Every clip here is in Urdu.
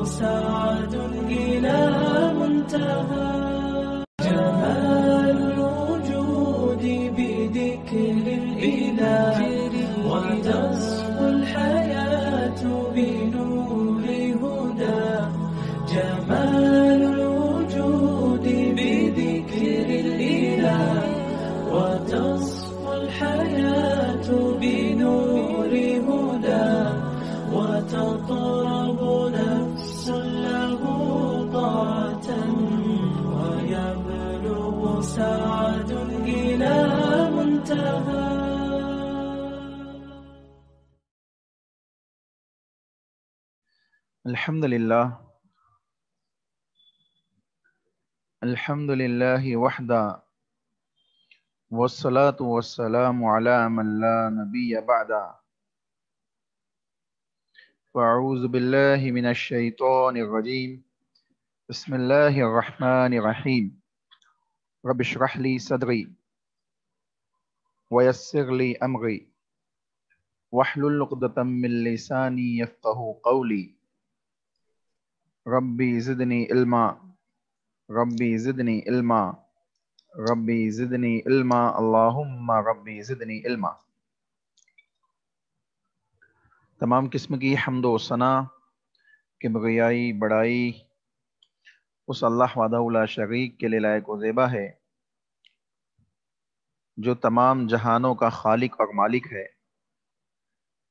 سعد إلى منتهى جمال الوجود بذكر الإله وتصفو الحياة بنور هدى جمال الوجود بذكر الإله وتصفو الحياة بنور هدى وتطرب نفس له طاعة ويبلغ سعد إلى منتهى. الحمد لله وحده والصلاة والسلام على من لا نبي بعده. فأعوذ بالله من الشيطان الرجيم. بسم الله الرحمن الرحيم. رب اشرح لي صدري ويسر لي أمري واحلل عقدة من لساني يفقهوا قولي. ربي زدني علما ربي زدنی علما ربی زدنی علما اللہم ربی زدنی علما. تمام قسم کی حمد و ثنا کبریائی بڑائی اس اللہ وحدہ لا شریک کے لیے لائق و زیبا ہے جو تمام جہانوں کا خالق اور مالک ہے.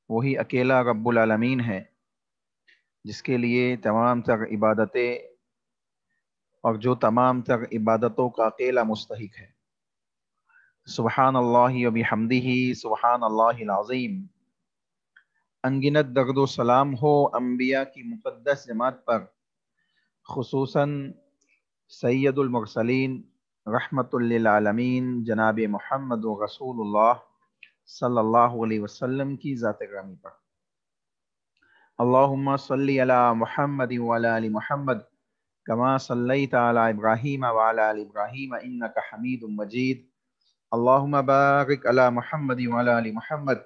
وہی اکیلا رب العالمین ہے جس کے لیے تمام تر عبادتیں اور جو تمام تر عبادتوں کا اکیلا مستحق ہے. سبحان اللہ و بحمدہ سبحان اللہ العظیم. انگنت درد و سلام ہو انبیاء کی مقدس جماعت پر، خصوصاً سید المرسلین رحمت للعالمین جناب محمد و رسول اللہ صلی اللہ علیہ وسلم کی ذات گرامی پر. اللہم صلی علی محمد وعلی آل محمد کما صلیت علی ابراہیم وعلی آل ابراہیم انک حمید مجید. اللہم بارک علی محمد وعلی آل محمد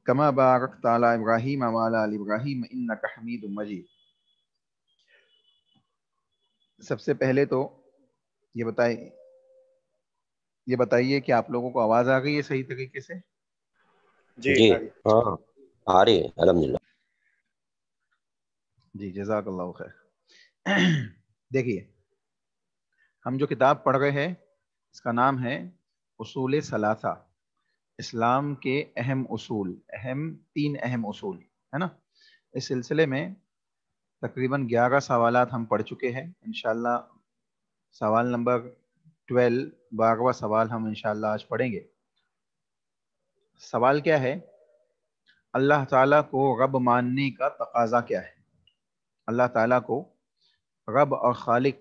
کما بارکت علی ابراہیم وعلی آل ابراہیم انک حمید مجید. سب سے پہلے تو یہ بتائیے کہ آپ لوگوں کو آواز آ گئی ہے صحیح طریقے سے؟ جی ہاں آ رہی ہے الحمدللہ. جی جزاک اللہ خیر. دیکھیے ہم جو کتاب پڑھ رہے ہیں اس کا نام ہے اصول ثلاثہ، اسلام کے اہم اصول، تین اہم اصول ہے نا. اس سلسلے میں تقریباً 11 سوالات ہم پڑھ چکے ہیں. انشاءاللہ سوال نمبر 12واں سوال ہم انشاءاللہ آج پڑھیں گے. سوال کیا ہے؟ اللہ تعالیٰ کو رب ماننے کا تقاضا کیا ہے؟ اللہ تعالیٰ کو رب اور خالق،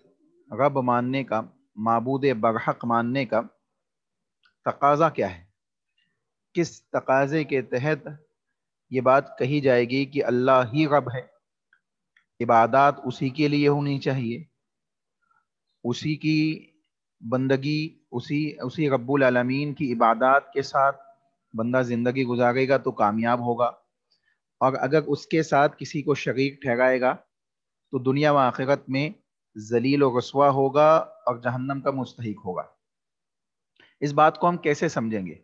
رب ماننے کا، معبود برحق ماننے کا تقاضا کیا ہے؟ کس تقاضے کے تحت یہ بات کہی جائے گی کہ اللہ ہی رب ہے، عبادات اسی کے لیے ہونی چاہیے، اسی کی بندگی، اسی رب العالمین کی عبادات کے ساتھ بندہ زندگی گزارے گا تو کامیاب ہوگا، اور اگر اس کے ساتھ کسی کو شریک ٹھہرائے گا تو دنیا و آخرت میں ذلیل و رسوا ہوگا اور جہنم کا مستحق ہوگا. اس بات کو ہم کیسے سمجھیں گے؟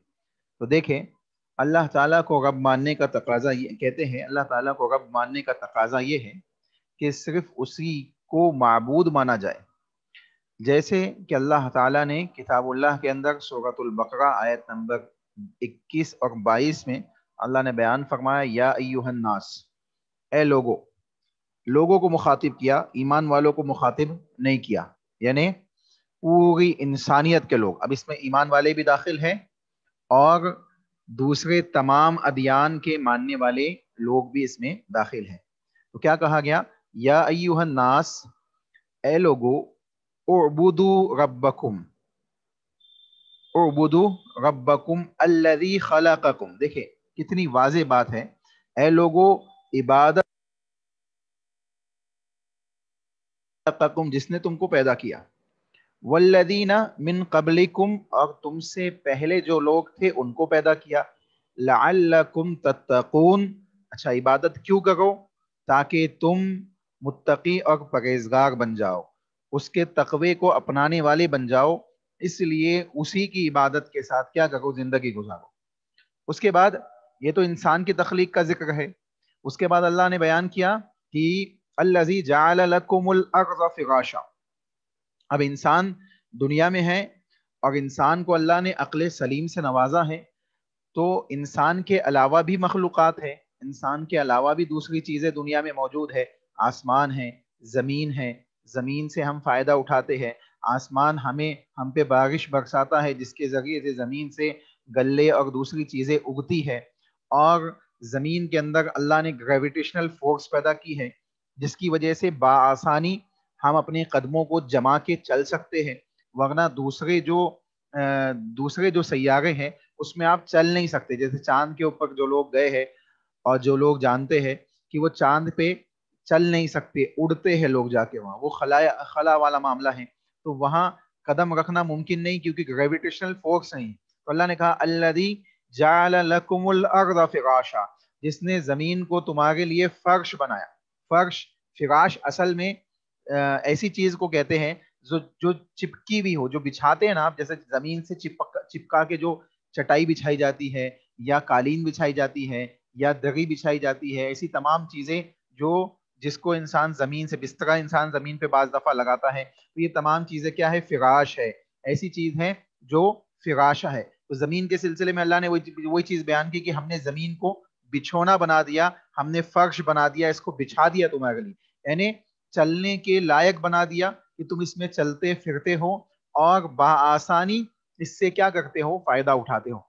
تو دیکھیں، اللہ تعالیٰ کو رب ماننے کا تقاضا یہ کہتے ہیں، اللہ تعالیٰ کو رب ماننے کا تقاضا یہ ہے کہ صرف اسی کو معبود مانا جائے. جیسے کہ اللہ تعالیٰ نے کتاب اللہ کے اندر سورۃ البقرہ آیت نمبر 21 اور 22 میں اللہ نے بیان فرمایا یا ایھا الناس، اے لوگوں کو مخاطب کیا، ایمان والوں کو مخاطب نہیں کیا، یعنی پوری انسانیت کے لوگ. اب اس میں ایمان والے بھی داخل ہیں اور دوسرے تمام ادیان کے ماننے والے لوگ بھی اس میں داخل ہیں. تو کیا کہا گیا؟ یا ایھا الناس، اے لوگو، اعبدوا ربکم الذی خلقکم. دیکھیں کتنی واضح بات ہے. اے لوگو عبادت جس نے تم کو پیدا کیا، والذین من قبلکم، اور تم سے پہلے جو لوگ تھے ان کو پیدا کیا، لعلکم تتقون. اچھا عبادت کیوں کرو؟ تاکہ تم متقی اور پرہیزگار بن جاؤ، اس کے تقوی کو اپنانے والے بن جاؤ، اس لیے اسی کی عبادت کے ساتھ کیا کرو، زندگی گزارو۔ اس کے بعد یہ تو انسان کی تخلیق کا ذکر ہے، اس کے بعد اللہ نے بیان کیا کہ الذی جعل لکم الارض فراشا۔ اب انسان دنیا میں ہے اور انسان کو اللہ نے عقل سلیم سے نوازا ہے، تو انسان کے علاوہ بھی مخلوقات ہے، انسان کے علاوہ بھی دوسری چیزیں دنیا میں موجود ہے، آسمان ہے، زمین ہے، زمین سے ہم فائدہ اٹھاتے ہیں، آسمان ہم پہ بارش برساتا ہے جس کے ذریعے سے زمین سے گلے اور دوسری چیزیں اگتی ہے، اور زمین کے اندر اللہ نے گریویٹیشنل فورس پیدا کی ہے جس کی وجہ سے بآسانی ہم اپنے قدموں کو جما کے چل سکتے ہیں، ورنہ دوسرے جو سیارے ہیں اس میں آپ چل نہیں سکتے۔ جیسے چاند کے اوپر جو لوگ گئے ہیں اور جو لوگ جانتے ہیں کہ وہ چاند پہ چل نہیں سکتے، اڑتے ہیں لوگ جا کے وہاں، وہ خلا والا معاملہ ہے، تو وہاں قدم رکھنا ممکن نہیں کیونکہ گریویٹیشنل فورس نہیں۔ تو اللہ نے کہا الذی جعل لکم الارض فراشا، جس نے زمین کو تمہارے لیے فرش بنایا۔ فرش، فراش اصل میں ایسی چیز کو کہتے ہیں جو چپکی بھی ہو، جو بچھاتے ہیں نا آپ، جیسے زمین سے چپکا کے جو چٹائی بچھائی جاتی ہے یا قالین بچھائی جاتی ہے یا دری بچھائی جاتی ہے، ایسی تمام چیزیں جس کو انسان زمین سے، بسترا انسان زمین پہ بعض دفعہ لگاتا ہے، تو یہ تمام چیزیں کیا ہے، فراش ہے، ایسی چیز ہے جو فراشہ ہے۔ تو زمین کے سلسلے میں اللہ نے وہی چیز بیان کی کہ ہم نے زمین کو بچھونا بنا دیا، ہم نے فرش بنا دیا، اس کو بچھا دیا تمہارے لیے، یعنی چلنے کے لائق بنا دیا کہ تم اس میں چلتے پھرتے ہو اور بآسانی اس سے کیا کرتے ہو، فائدہ اٹھاتے ہو۔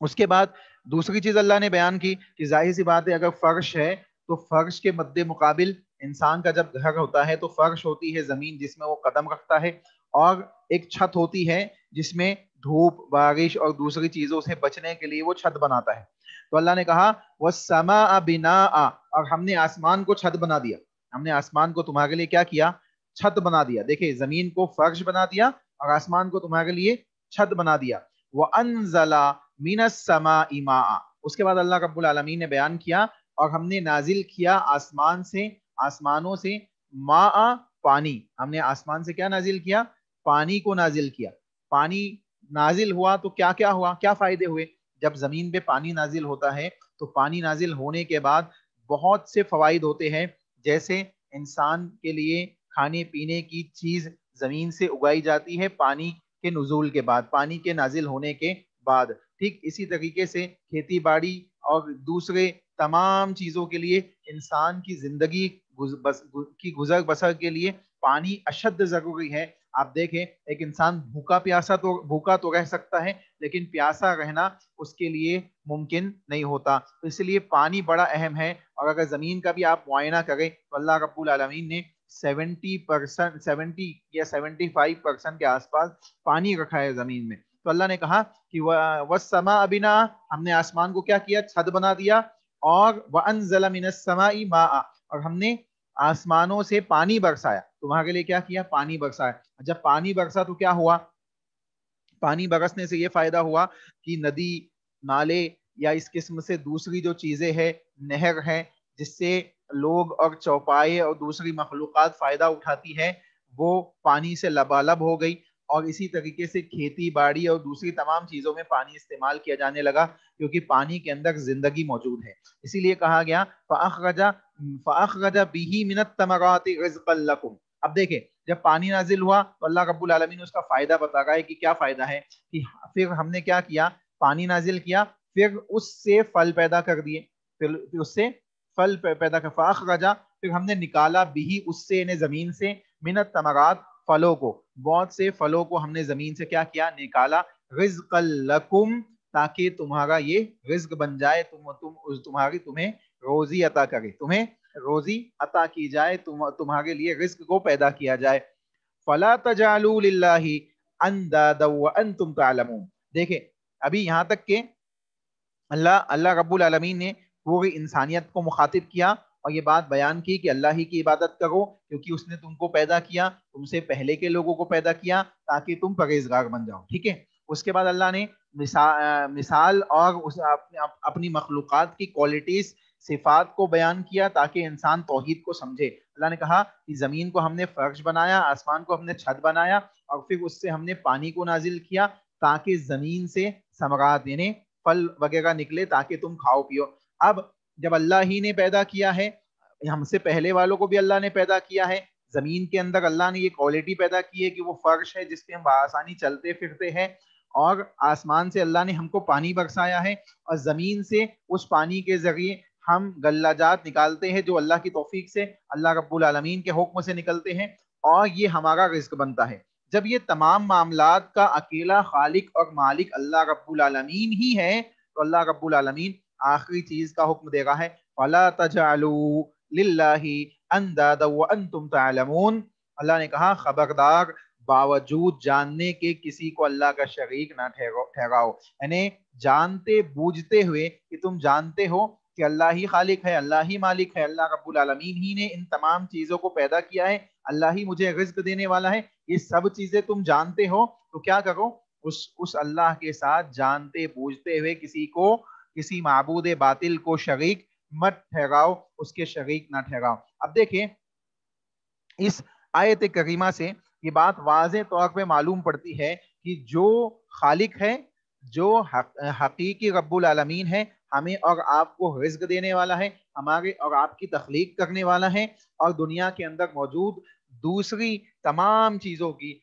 اس کے بعد دوسری چیز اللہ نے بیان کی کہ ظاہر سی بات ہے اگر فرش ہے تو فرش کے مد مقابل انسان کا جب گھر ہوتا ہے تو فرش ہوتی ہے زمین جس میں وہ قدم رکھتا ہے، اور ایک چھت ہوتی ہے جس میں دھوپ، بارش اور دوسری چیزوں سے بچنے کے لیے وہ چھت بناتا ہے۔ تو اللہ نے کہا وَالسَّمَاءَ بِنَاءً، اور ہم نے آسمان کو چھت بنا دیا، ہم نے آسمان کو تمہارے لیے کیا کیا، چھت بنا دیا۔ دیکھیں زمین کو فرش بنا دیا اور آسمان کو تمہارے لیے چھت بنا دیا۔ وَأَنزَلَ مِنَ السَّمَاءِ مَاءً، اس کے بعد اللہ رب العالمین نے بیان کیا اور ہم نے نازل کیا آسمانوں سے ماء، پانی، ہم نے آسمان سے کیا نازل کیا، پانی کو نازل کیا۔ پانی نازل ہوا تو کیا کیا ہوا، کیا فائدے ہوئے؟ جب زمین پہ پانی نازل ہوتا ہے تو پانی نازل ہونے کے بعد بہت سے فوائد ہوتے ہیں، جیسے انسان کے لیے کھانے پینے کی چیز زمین سے اگائی جاتی ہے پانی کے نزول کے بعد، پانی کے نازل ہونے کے بعد۔ ٹھیک اسی طریقے سے کھیتی باڑی اور دوسرے تمام چیزوں کے لیے، انسان کی زندگی کی گزر بسر کے لیے پانی اشد ضروری ہے۔ آپ دیکھیں ایک انسان بھوکا تو رہ سکتا ہے لیکن پیاسا رہنا اس کے لیے ممکن نہیں ہوتا، اس لیے پانی بڑا اہم ہے۔ اور اگر زمین کا بھی آپ معائنہ کریں تو اللہ رب العالمین نے 70% یا 75% کے آس پاس پانی رکھا ہے زمین میں۔ تو اللہ نے کہا کہ وَالسَّمَاءَ بِنَاءً، ہم نے آسمان کو کیا کیا، چھت بنا دیا، اور وَأَنزَلَ مِنَ السَّمَاءِ مَاءً، اور ہم نے آسمانوں سے پانی برسایا، تمہارے لیے کیا کیا، پانی برسایا۔ جب پانی برسا تو کیا ہوا، پانی برسنے سے یہ فائدہ ہوا کہ ندی، نالے یا اس قسم سے دوسری جو چیزیں ہیں، نہر ہے جس سے لوگ اور چوپائے اور دوسری مخلوقات فائدہ اٹھاتی ہے، وہ پانی سے لبالب ہو گئی، اور اسی طریقے سے کھیتی باڑی اور دوسری تمام چیزوں میں پانی استعمال کیا جانے لگا کیونکہ پانی کے اندر زندگی موجود ہے۔ اسی لیے کہا گیا فَأَخْرَجَ بِهِ مِنَ الثَّمَرَاتِ رِزْقًا لَكُمْ۔ اب دیکھیں جب پانی نازل ہوا تو اللہ رب العالمین اس کا فائدہ بتا رہا ہے کہ کیا فائدہ ہے، کہ پھر ہم نے کیا کیا، پانی نازل کیا، پھر اس سے پھل پیدا کر دیے، پھر اس سے پھل پیدا کر، فَأَخْرَجَ، پھر ہم نے نکالا بھی اس سے، یعنی زمین سے، من الثمرات، پھلوں کو، بہت سے پھلوں کو ہم نے زمین سے کیا کیا، نکالا، رزقا لکم، تاکہ تمہارا یہ رزق بن جائے، تمہیں روزی عطا کرے، تمہیں روزی عطا کی جائے، تمہارے لیے رزق کو پیدا کیا جائے۔ فلا تجعلوا للہ اندادا وانتم تعلمون۔ دیکھیں ابھی یہاں تک کہ اللہ رب العالمین نے پوری انسانیت کو مخاطب کیا اور یہ بات بیان کی کہ اللہ ہی کی عبادت کرو کیونکہ اس نے تم کو پیدا کیا، تم سے پہلے کے لوگوں کو پیدا کیا تاکہ تم پرہیزگار بن جاؤ، ٹھیک ہے۔ اس کے بعد اللہ نے مثال اور اپنی مخلوقات کی کوالٹیز صفات کو بیان کیا تاکہ انسان توحید کو سمجھے. اللہ نے کہا کہ زمین کو ہم نے فرش بنایا, آسمان کو ہم نے چھت بنایا, اور پھر اس سے ہم نے پانی کو نازل کیا تاکہ زمین سے ثمرات یعنی پھل وغیرہ نکلے تاکہ تم کھاؤ پیو. اب جب اللہ ہی نے پیدا کیا ہے, ہم سے پہلے والوں کو بھی اللہ نے پیدا کیا ہے, زمین کے اندر اللہ نے یہ کوالٹی پیدا کی ہے کہ وہ فرش ہے جس پہ ہم بآسانی چلتے پھرتے ہیں, اور آسمان سے اللہ نے ہم کو پانی برسایا ہے, اور زمین سے اس پانی کے ذریعے ہم غلہ جات نکالتے ہیں جو اللہ کی توفیق سے, اللہ رب العالمین کے حکم سے نکلتے ہیں, اور یہ ہمارا رزق بنتا ہے. جب یہ تمام معاملات کا اکیلا خالق اور مالک اللہ رب العالمین ہی ہے, تو اللہ رب العالمین آخری چیز کا حکم دے رہا ہے, فَلَا تَجْعَلُوا لِلَّهِ أَنْدَادًا وَأَنْتُمْ تَعْلَمُونَ. اللہ نے کہا خبردار باوجود جاننے کے کسی کو اللہ کا شریک نہ ٹھہراؤ, یعنی جانتے بوجھتے ہوئے کہ تم جانتے ہو کہ اللہ ہی خالق ہے, اللہ ہی مالک ہے, اللہ رب العالمین ہی نے ان تمام چیزوں کو پیدا کیا ہے, اللہ ہی مجھے رزق دینے والا ہے, یہ سب چیزیں تم جانتے ہو, تو کیا کرو, اس اللہ کے ساتھ جانتے بوجھتے ہوئے کسی معبود باطل کو شریک مت ٹھہراؤ, اس کے شریک نہ ٹھہراؤ. اب دیکھیں اس آیت کریمہ سے یہ بات واضح طور پہ معلوم پڑتی ہے کہ جو خالق ہے, جو حقیقی رب العالمین ہے, ہمیں اور آپ کو رزق دینے والا ہے, ہمارے اور آپ کی تخلیق کرنے والا ہے, اور دنیا کے اندر موجود دوسری تمام چیزوں کی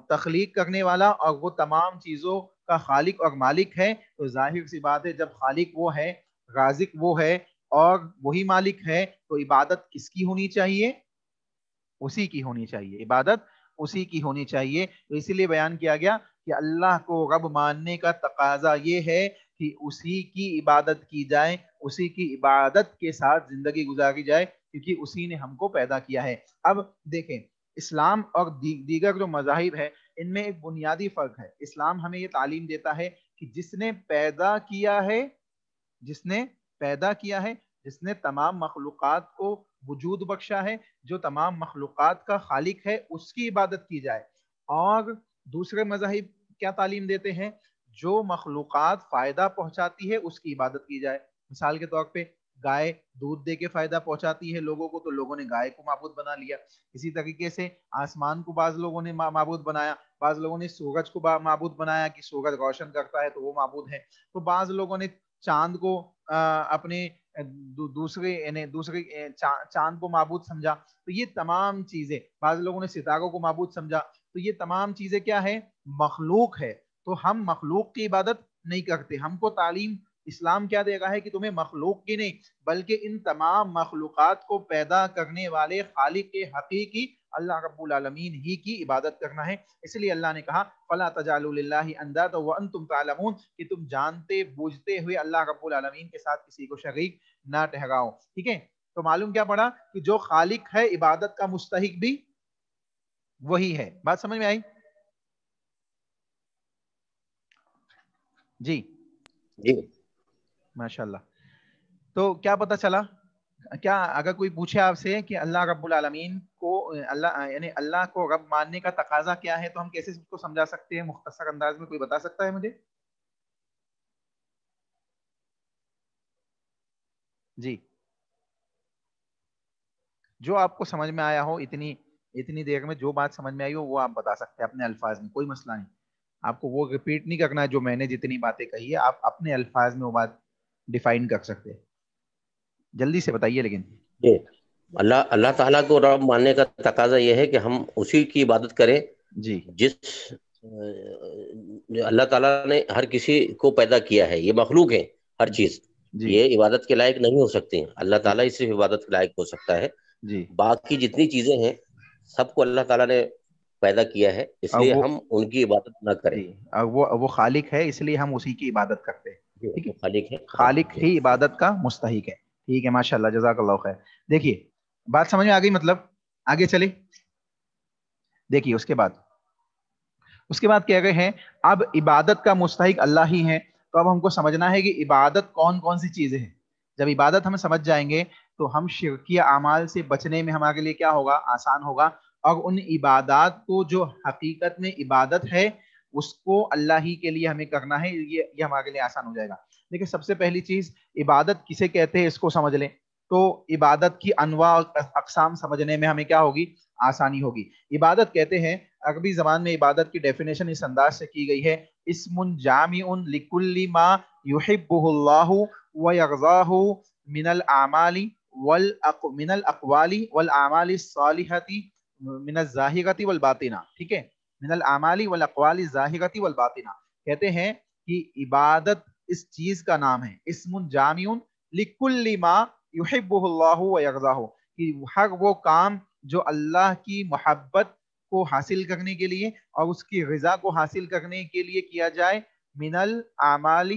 تخلیق کرنے والا, اور وہ تمام چیزوں کا خالق اور مالک ہے. تو ظاہر سی بات ہے جب خالق وہ ہے, رازق وہ ہے, اور وہی مالک ہے, تو عبادت کس کی ہونی چاہیے؟ اسی کی ہونی چاہیے, عبادت اسی کی ہونی چاہیے. تو اسی لیے بیان کیا گیا کہ اللہ کو رب ماننے کا تقاضا یہ ہے کہ اسی کی عبادت کی جائے, اسی کی عبادت کے ساتھ زندگی گزاری جائے, کیونکہ اسی نے ہم کو پیدا کیا ہے. اب دیکھیں اسلام اور دیگر جو مذاہب ہے ان میں ایک بنیادی فرق ہے. اسلام ہمیں یہ تعلیم دیتا ہے کہ جس نے پیدا کیا ہے, جس نے تمام مخلوقات کو وجود بخشا ہے, جو تمام مخلوقات کا خالق ہے, اس کی عبادت کی جائے. اور دوسرے مذاہب کیا تعلیم دیتے ہیں؟ جو مخلوقات فائدہ پہنچاتی ہے اس کی عبادت کی جائے. مثال کے طور پہ گائے دودھ دے کے فائدہ پہنچاتی ہے لوگوں کو, تو لوگوں نے گائے کو معبود بنا لیا. اسی طریقے سے آسمان کو بعض لوگوں نے معبود بنایا, بعض لوگوں نے سورج کو معبود بنایا کہ سورج روشن کرتا ہے تو وہ معبود ہے. تو بعض لوگوں نے چاند کو اپنے دوسرے چاند کو معبود سمجھا. تو یہ تمام چیزیں, بعض لوگوں نے ستاروں کو معبود سمجھا. تو یہ تمام چیزیں کیا ہے؟ مخلوق ہے. تو ہم مخلوق کی عبادت نہیں کرتے. ہم کو تعلیم اسلام کیا دے رہا ہے کہ تمہیں مخلوق کی نہیں بلکہ ان تمام مخلوقات کو پیدا کرنے والے خالق حقیقی اللہ رب العالمین ہی کی عبادت کرنا ہے. اس لیے اللہ نے کہا فَلَا تَجْعَلُوا لِلَّهِ أَنْدَادًا وَأَنْتُمْ تَعْلَمُونَ, کہ تم جانتے بوجھتے ہوئے اللہ رب العالمین کے ساتھ کسی کو شریک نہ ٹھہراؤ. ٹھیک ہے, تو معلوم کیا پڑا کہ جو خالق ہے عبادت کا مستحق بھی وہی ہے. بات سمجھ میں آئی؟ جی جی ماشاءاللہ. تو کیا پتہ چلا؟ کیا اگر کوئی پوچھے آپ سے کہ اللہ رب العالمین کو اللہ کو رب ماننے کا تقاضا کیا ہے, تو ہم کیسے اس کو سمجھا سکتے ہیں مختصر انداز میں؟ کوئی بتا سکتا ہے مجھے؟ جی, جو آپ کو سمجھ میں آیا ہو, اتنی دیر میں جو بات سمجھ میں آئی ہو وہ آپ بتا سکتے ہیں اپنے الفاظ میں, کوئی مسئلہ نہیں. آپ کو وہ ریپیٹ نہیں کرنا جو میں نے جتنی باتیں کہی ہے, آپ اپنے الفاظ میں وہ بات ڈیفائن کر سکتے ہیں. جلدی سے بتائیے. لیکن جی, اللہ تعالیٰ کو رب ماننے کا تقاضا یہ ہے کہ ہم اسی کی عبادت کریں جی جس اللہ تعالیٰ نے ہر کسی کو پیدا کیا ہے. یہ مخلوق ہے ہر چیز, جی یہ عبادت کے لائق نہیں ہو سکتی ہیں. اللہ تعالیٰ ہی صرف عبادت کے لائق ہو سکتا ہے. جی, باقی جتنی چیزیں ہیں سب کو اللہ تعالیٰ نے پیدا کیا ہے, اس لیے ہم ان کی عبادت نہ کریں. جی, وہ خالق ہے اس لیے ہم اسی کی عبادت کرتے ہیں. ٹھیک ہے, خالق ہے, خالق ہی عبادت کا مستحق ہے. ٹھیک ہے, ماشاءاللہ, جزاک اللہ خیر. دیکھیے بات سمجھ میں آ گئی, مطلب آگے چلے. دیکھیے اس کے بعد کہہ رہے ہیں اب عبادت کا مستحق اللہ ہی ہے. تو اب ہم کو سمجھنا ہے کہ عبادت کون کون سی چیزیں ہیں. جب عبادت ہم سمجھ جائیں گے تو ہم شرکیہ اعمال سے بچنے میں ہمارے لیے کیا ہوگا؟ آسان ہوگا. اور ان عبادات کو جو حقیقت میں عبادت ہے اس کو اللہ ہی کے لیے ہمیں کرنا ہے, یہ ہمارے لیے آسان ہو جائے گا. دیکھیں سب سے پہلی چیز عبادت کسے کہتے ہیں اس کو سمجھ لیں تو عبادت کی انواع اور اقسام سمجھنے میں ہمیں کیا ہوگی, آسانی ہوگی. عبادت کہتے ہیں عربی زبان میں عبادت کی ڈیفینیشن اس انداز سے کی گئی ہے, اسم جامع لکل ما یحبہ اللہ ویرضاہ من الاعمال من الاقوال والاعمال الصالحۃ من الظاہرۃ والباطنہ. ٹھیک ہے, من الاعمال والاقوال الظاہرۃ والباطنہ کہتے ہیں کہ عبادت اس چیز کا نام ہے, اسم جامع لکل ما یحبہ اللہ ویرضاہ, کہ ہر وہ کام جو اللہ کی محبت کو حاصل کرنے کے لیے اور اس کی رضا کو حاصل کرنے کے لیے کیا جائے, من الاعمال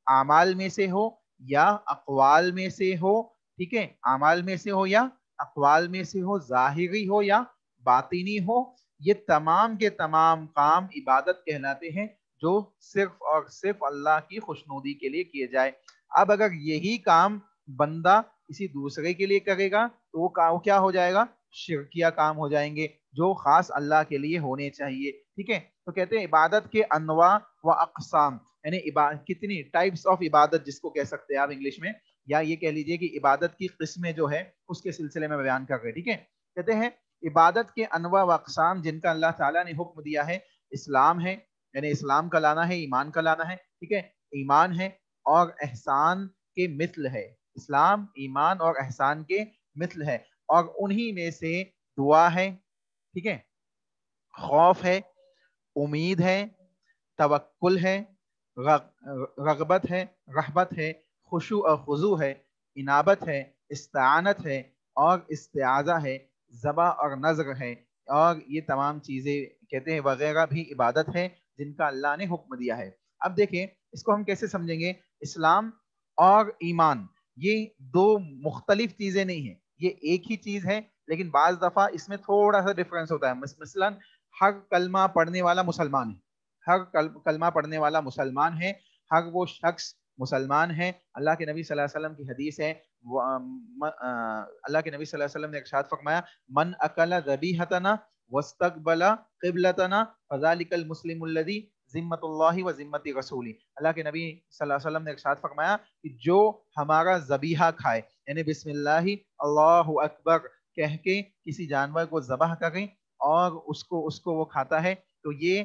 اعمال میں سے ہو یا اقوال میں سے ہو. ٹھیک ہے, اعمال میں سے ہو یا اقوال میں سے ہو, ظاہری ہو یا باطنی ہو, یہ تمام کے تمام کام عبادت کہلاتے ہیں جو صرف اور صرف اللہ کی خوشنودی کے لیے کیے جائے. اب اگر یہی کام بندہ کسی دوسرے کے لیے کرے گا تو وہ کیا ہو جائے گا, شرکیہ کام ہو جائیں گے جو خاص اللہ کے لیے ہونے چاہیے. ٹھیک ہے, تو کہتے ہیں عبادت کے انواع و اقسام, یعنی کتنی ٹائپس آف عبادت جس کو کہہ سکتے ہیں آپ انگلش میں, یا یہ کہہ لیجئے کہ عبادت کی قسمیں جو ہے اس کے سلسلے میں بیان کر رہے. ٹھیک ہے, کہتے ہیں عبادت کے انواع و اقسام جن کا اللہ تعالیٰ نے حکم دیا ہے, اسلام ہے, یعنی اسلام کا لانا ہے, ایمان کا لانا ہے. ٹھیک ہے, ایمان ہے اور احسان کے مثل ہے, اسلام ایمان اور احسان کے مثل ہے, اور انہی میں سے دعا ہے. ٹھیک ہے, خوف ہے, امید ہے, توکل ہے, رغبت ہے, رحبت ہے, خشوع اور خضوع ہے, انابت ہے, استعانت ہے اور استعاذہ ہے, ذبح اور نذر ہے, اور یہ تمام چیزیں کہتے ہیں وغیرہ بھی عبادت ہے جن کا اللہ نے حکم دیا ہے. اب دیکھیں اس کو ہم کیسے سمجھیں گے, اسلام اور ایمان یہ دو مختلف چیزیں نہیں ہیں, یہ ایک ہی چیز ہے, لیکن بعض دفعہ اس میں تھوڑا سا ڈفرینس ہوتا ہے. مثلا ہر کلمہ پڑھنے والا مسلمان ہے, ہر کلمہ پڑھنے والا مسلمان ہے, ہر وہ شخص مسلمان ہے. اللہ کے نبی صلی اللہ علیہ وسلم کی حدیث ہے, اللہ کے نبی صلی اللہ علیہ وسلم نے ارشاد فرمایا, من اکل ذبیحتنا واستقبل قبلتنا فذلک المسلم الذی ذمت اللہ و ذمت رسولی. اللہ کے نبی صلی اللہ علیہ وسلم نے ارشاد فرمایا کہ جو ہمارا ذبیحہ کھائے, یعنی بسم اللہ اللہ اکبر کہہ کے کسی جانور کو ذبح کریں اور اس کو وہ کھاتا ہے, تو یہ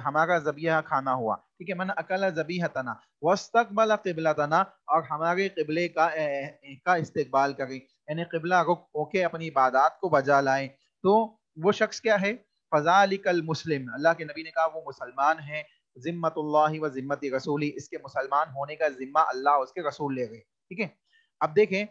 ہمارا ذبیحہ کھانا ہوا. ٹھیک ہے, من اکل ذبیحتنا واستقبل قبلتنا, اور ہمارے قبلے کا استقبال کریں, یعنی قبلہ رخ ہو کے اپنی عبادات کو بجا لائیں, تو وہ شخص کیا ہے, فذالک المسلم. اللہ کے نبی نے کہا وہ مسلمان ہے, ذمت اللہ و ذمت رسولی, اس کے مسلمان ہونے کا ذمہ اللہ اس کے رسول لے گئے. ٹھیک ہے, اب دیکھیں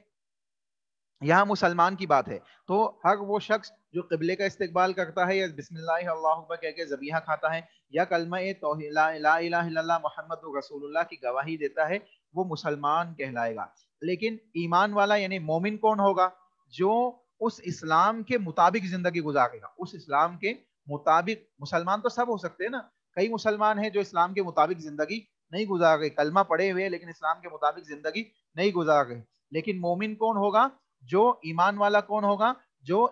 یہاں مسلمان کی بات ہے, تو ہر وہ شخص جو قبلے کا استقبال کرتا ہے یا بسم اللہ اللہ اکبر کہہ کے ذبیحہ کھاتا ہے یا کلمہ توحید لا الہ الا اللہ محمد رسول اللہ کی گواہی دیتا ہے, وہ مسلمان کہلائے گا. لیکن ایمان والا یعنی مومن کون ہوگا, جو اس اسلام کے مطابق زندگی گزارے گا, اس اسلام کے مطابق. مسلمان تو سب ہو سکتے ہیں نا, کئی مسلمان ہیں جو اسلام کے مطابق زندگی نہیں گزار رہے, کلمہ پڑھے ہوئے لیکن اسلام کے مطابق زندگی نہیں گزار رہے. لیکن مومن کون ہوگا, جو ایمان والا کون ہوگا, جو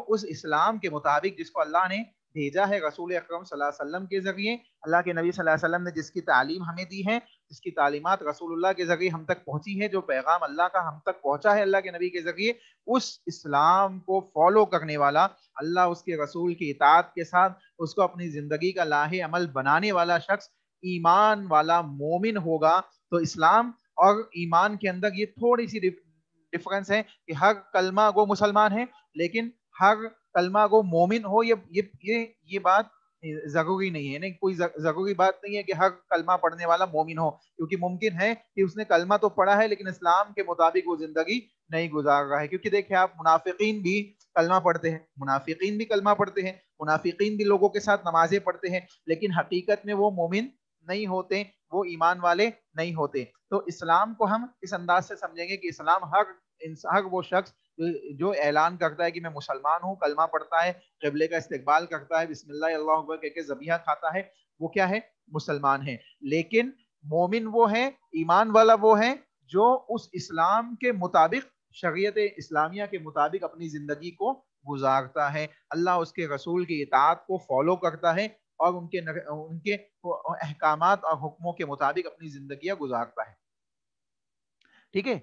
اس اسلام کے مطابق جس کو اللہ نے بھیجا ہے رسول اکرم صلی اللہ علیہ وسلم کے ذریعے, اللہ کے نبی صلی اللہ علیہ وسلم نے جس کی تعلیم ہمیں دی ہے, جس کی تعلیمات رسول اللہ کے ذریعے ہم تک پہنچی ہے, جو پیغام اللہ کا ہم تک پہنچا ہے اللہ کے نبی کے ذریعے, اس اسلام کو فالو کرنے والا, اللہ اس کے رسول کی اطاعت کے ساتھ اس کو اپنی زندگی کا لاہ عمل بنانے والا شخص ایمان والا مومن ہوگا. تو اسلام اور ایمان کے اندر یہ تھوڑی سی ڈفرنس ہے کہ ہر کلمہ گو مسلمان ہے لیکن ہر کلمہ گو مومن ہو, یہ بات ضروری نہیں ہے. نہیں, کوئی ضروری بات نہیں ہے کہ ہر کلمہ پڑھنے والا مومن ہو, کیونکہ ممکن ہے کہ اس نے کلمہ تو پڑھا ہے لیکن اسلام کے مطابق وہ زندگی نہیں گزار رہا ہے. کیونکہ دیکھیں آپ, منافقین بھی کلمہ پڑھتے ہیں, منافقین بھی کلمہ پڑھتے ہیں, منافقین بھی لوگوں کے ساتھ نمازیں پڑھتے ہیں, لیکن حقیقت میں وہ مومن نہیں ہوتے, وہ ایمان والے نہیں ہوتے. تو اسلام کو ہم اس انداز سے سمجھیں گے کہ اسلام ہر وہ شخص جو اعلان کرتا ہے کہ میں مسلمان ہوں, کلمہ پڑھتا ہے, قبلے کا استقبال کرتا ہے, بسم اللہ اللہ اکبر کہہ کے ذبیحہ کھاتا ہے, وہ کیا ہے, مسلمان ہے. لیکن مومن وہ ہے, ایمان والا وہ ہے جو اس اسلام کے مطابق, شریعت اسلامیہ کے مطابق اپنی زندگی کو گزارتا ہے, اللہ اس کے رسول کی اطاعت کو فالو کرتا ہے اور ان کے احکامات اور حکموں کے مطابق اپنی زندگیاں گزارتا ہے. ٹھیک ہے.